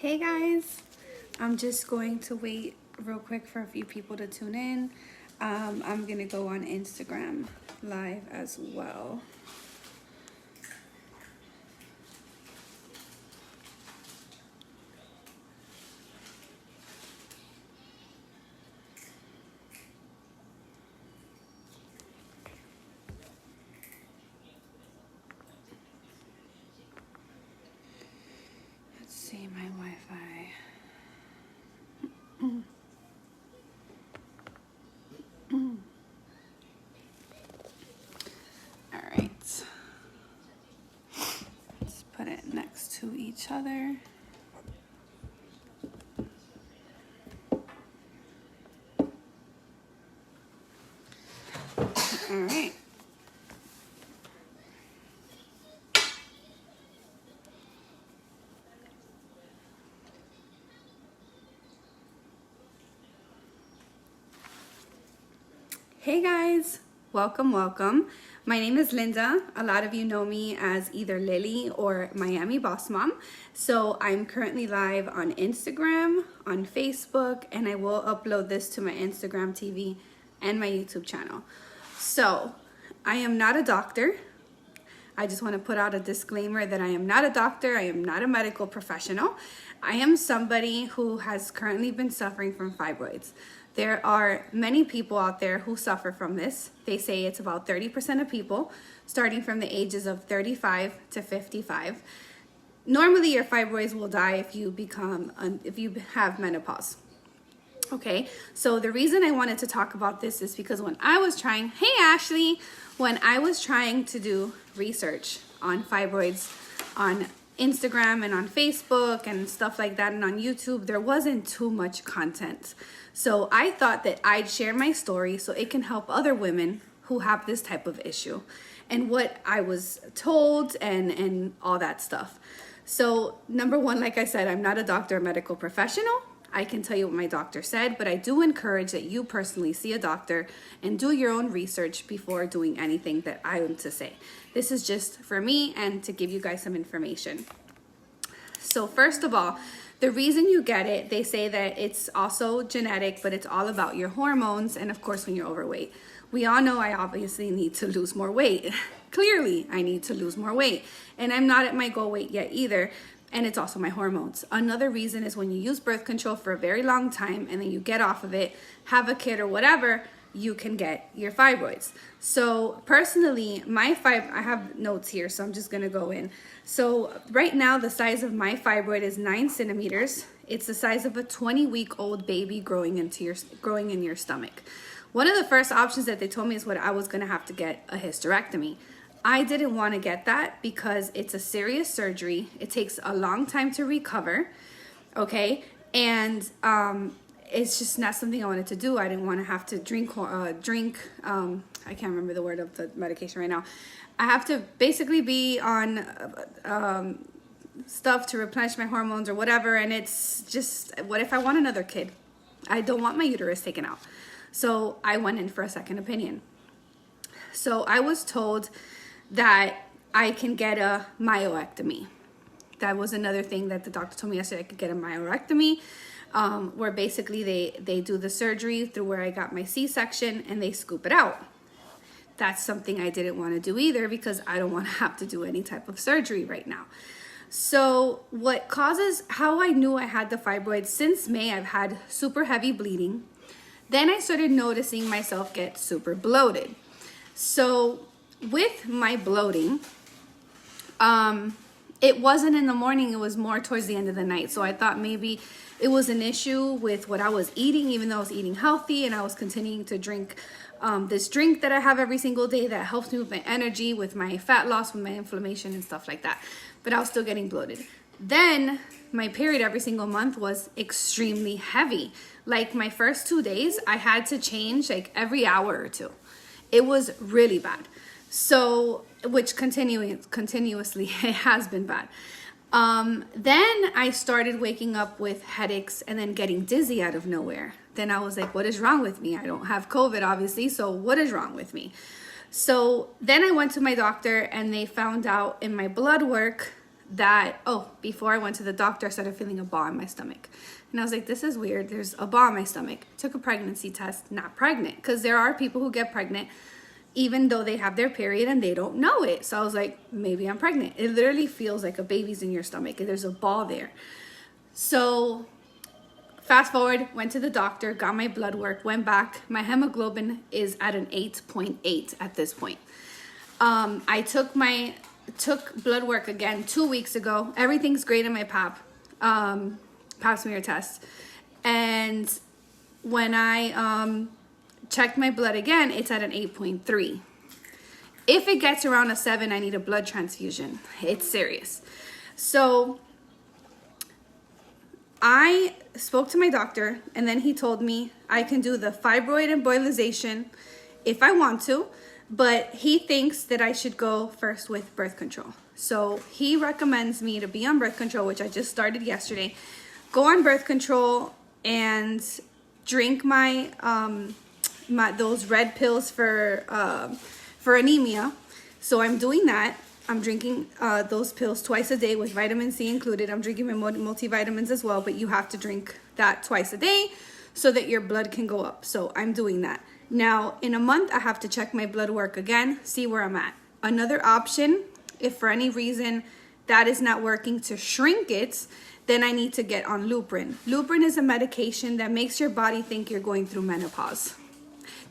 Hey guys, I'm just going to wait real quick for a few people to tune in. I'm gonna go on Instagram live as well. Let's see my Wi-Fi. All right, let's put it next to each other. All right. Hey guys, welcome. My name is Linda. A lot of you know me as either Lily or Miami Boss Mom. So I'm currently live on Instagram, on Facebook, and I will upload this to my Instagram TV and my YouTube channel. So I am not a doctor. I just want to put out a disclaimer that I am not a doctor. I am not a medical professional. I am somebody who has currently been suffering from fibroids. There are many people out there who suffer from this. They say it's about 30% of people, starting from the ages of 35 to 55. Normally, your fibroids will die if you have menopause. Okay, so the reason I wanted to talk about this is because when I was trying to do research on fibroids on Instagram and on Facebook and stuff like that and on YouTube, there wasn't too much content. So I thought that I'd share my story so it can help other women who have this type of issue and what I was told and all that stuff. So number one, like I said, I'm not a doctor or medical professional. I can tell you what my doctor said, but I do encourage that you personally see a doctor and do your own research before doing anything that I am to say. This is just for me and to give you guys some information. So first of all, the reason you get it, they say that it's also genetic, but it's all about your hormones and of course when you're overweight. We all know I obviously need to lose more weight. Clearly, I need to lose more weight. And I'm not at my goal weight yet either. And it's also my hormones. Another reason is when you use birth control for a very long time and then you get off of it, have a kid or whatever, you can get your fibroids. So personally, I have notes here, so I'm just gonna go in. So right now, the size of my fibroid is 9 centimeters. It's the size of a 20-week-old baby growing in your stomach. One of the first options that they told me is what I was gonna have to get a hysterectomy. I didn't want to get that because it's a serious surgery. It takes a long time to recover, okay? And it's just not something I wanted to do. I didn't want to have to drink, I can't remember the word of the medication right now. I have to basically be on stuff to replenish my hormones or whatever, and it's just, what if I want another kid? I don't want my uterus taken out. So I went in for a second opinion. So I was told that I can get a myomectomy. That was another thing that the doctor told me yesterday. I could get a myomectomy, where basically they do the surgery through where I got my C-section and they scoop it out. That's something I didn't want to do either because I don't want to have to do any type of surgery right now. So how I knew I had the fibroids, since May, I've had super heavy bleeding. Then I started noticing myself get super bloated. So with my bloating, it wasn't in the morning, it was more towards the end of the night. So I thought maybe it was an issue with what I was eating, even though I was eating healthy and I was continuing to drink this drink that I have every single day that helps me with my energy, with my fat loss, with my inflammation and stuff like that. But I was still getting bloated. Then my period every single month was extremely heavy. Like my first 2 days, I had to change like every hour or two. It was really bad. So, which continuously, it has been bad. Then I started waking up with headaches and then getting dizzy out of nowhere. Then I was like, what is wrong with me? I don't have COVID, obviously, so what is wrong with me? So then I went to my doctor and they found out in my blood work that, before I went to the doctor, I started feeling a ball in my stomach. And I was like, this is weird. There's a ball in my stomach. Took a pregnancy test, not pregnant. Because there are people who get pregnant even though they have their period and they don't know it. So I was like, maybe I'm pregnant. It literally feels like a baby's in your stomach. There's a ball there. So fast forward, went to the doctor, got my blood work, went back. My hemoglobin is at an 8.8 at this point. I took blood work again 2 weeks ago. Everything's great in my pap smear test. And when I checked my blood again, it's at an 8.3. If it gets around a 7, I need a blood transfusion. It's serious. So I spoke to my doctor, and then he told me I can do the fibroid embolization if I want to, but he thinks that I should go first with birth control. So he recommends me to be on birth control, which I just started yesterday. Go on birth control and drink my those red pills for anemia. So I'm doing that. I'm drinking those pills twice a day with vitamin C included. I'm drinking my multivitamins as well, but you have to drink that twice a day so that your blood can go up. So I'm doing that. Now, in a month, I have to check my blood work again, see where I'm at. Another option, if for any reason that is not working to shrink it, then I need to get on Luprin. Luprin is a medication that makes your body think you're going through menopause.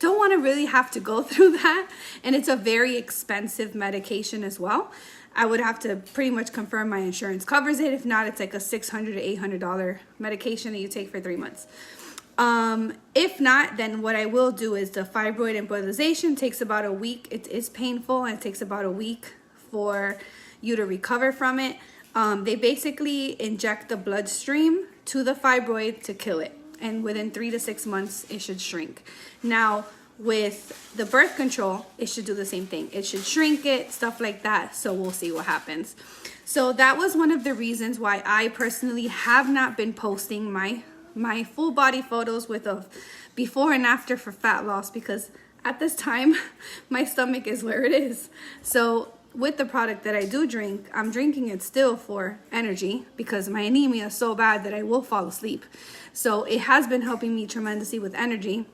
Don't want to really have to go through that, and it's a very expensive medication as well. I would have to pretty much confirm my insurance covers it. If not, it's like a $600 to $800 medication that you take for 3 months. If not, then what I will do is the fibroid embolization. Takes about a week. It is painful, and it takes about a week for you to recover from it. They basically inject the bloodstream to the fibroid to kill it, and within 3 to 6 months it should shrink. Now with the birth control, it should do the same thing. It should shrink it, stuff like that. So we'll see what happens. So that was one of the reasons why I personally have not been posting my full body photos with a before and after for fat loss, because at this time my stomach is where it is. So with the product that I do drink, I'm drinking it still for energy because my anemia is so bad that I will fall asleep. So it has been helping me tremendously with energy.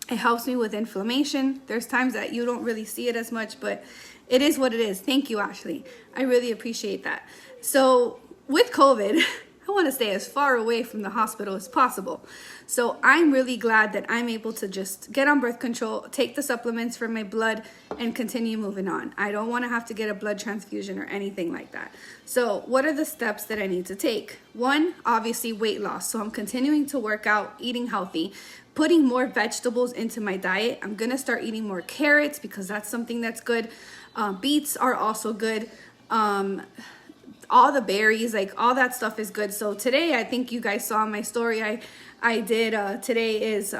It helps me with inflammation. There's times that you don't really see it as much, but it is what it is. Thank you, Ashley. I really appreciate that. So with COVID, I want to stay as far away from the hospital as possible. So I'm really glad that I'm able to just get on birth control, take the supplements for my blood, and continue moving on. I don't want to have to get a blood transfusion or anything like that. So what are the steps that I need to take? One, obviously weight loss. So I'm continuing to work out, eating healthy, putting more vegetables into my diet. I'm going to start eating more carrots because that's something that's good. Beets are also good. All the berries, like all that stuff is good. So today, I think you guys saw my story. I did, today is,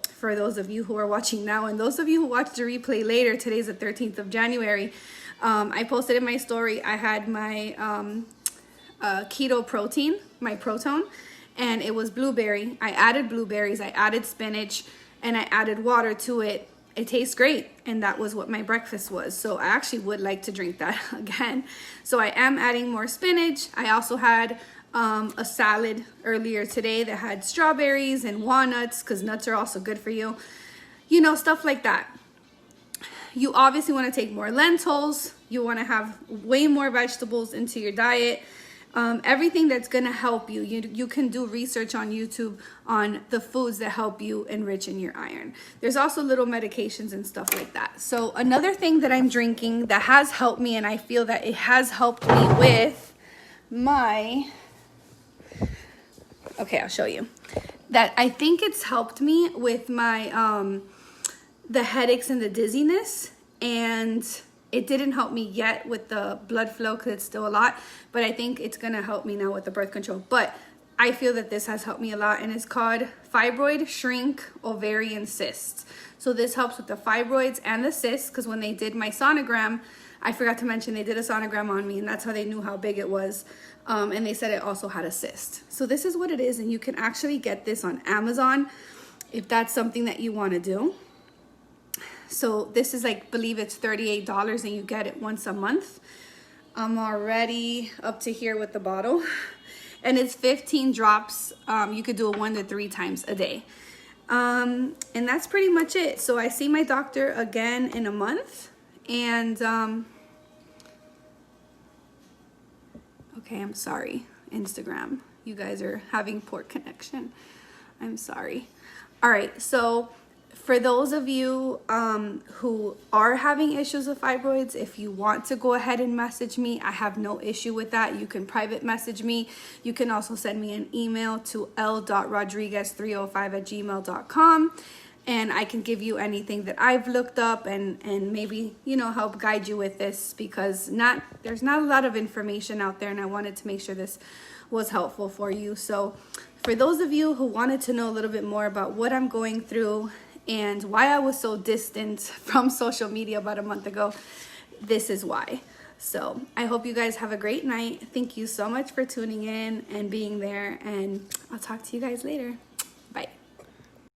for those of you who are watching now, and those of you who watch the replay later, today's the 13th of January. I posted in my story, I had my keto protein, my Proton, and it was blueberry. I added blueberries, I added spinach, and I added water to it. It tastes great, and that was what my breakfast was. So I actually would like to drink that again. So I am adding more spinach. I also had a salad earlier today that had strawberries and walnuts, because nuts are also good for you. You know, stuff like that. You obviously want to take more lentils. You want to have way more vegetables into your diet. Everything that's going to help you. You can do research on YouTube on the foods that help you enrich in your iron. There's also little medications and stuff like that. So another thing that I'm drinking that has helped me, and I feel that it has helped me with my, okay, I'll show you. That I think it's helped me with my, the headaches and the dizziness, and it didn't help me yet with the blood flow because it's still a lot, but I think it's gonna help me now with the birth control. But I feel that this has helped me a lot, and it's called Fibroid Shrink Ovarian Cysts. So this helps with the fibroids and the cysts, because when they did my sonogram, I forgot to mention they did a sonogram on me, and that's how they knew how big it was. And they said it also had a cyst. So this is what it is, and you can actually get this on Amazon if that's something that you wanna do. So this is like, believe it's $38, and you get it once a month. I'm already up to here with the bottle. And it's 15 drops. You could do it 1 to 3 times a day. And that's pretty much it. So I see my doctor again in a month. And, okay, I'm sorry, Instagram. You guys are having poor connection. I'm sorry. All right, so for those of you who are having issues with fibroids, if you want to go ahead and message me, I have no issue with that. You can private message me. You can also send me an email to l.rodriguez305@gmail.com, and I can give you anything that I've looked up and maybe, you know, help guide you with this, because there's not a lot of information out there, and I wanted to make sure this was helpful for you. So for those of you who wanted to know a little bit more about what I'm going through and why I was so distant from social media about a month ago, this is why. So I hope you guys have a great night. Thank you so much for tuning in and being there, and I'll talk to you guys later.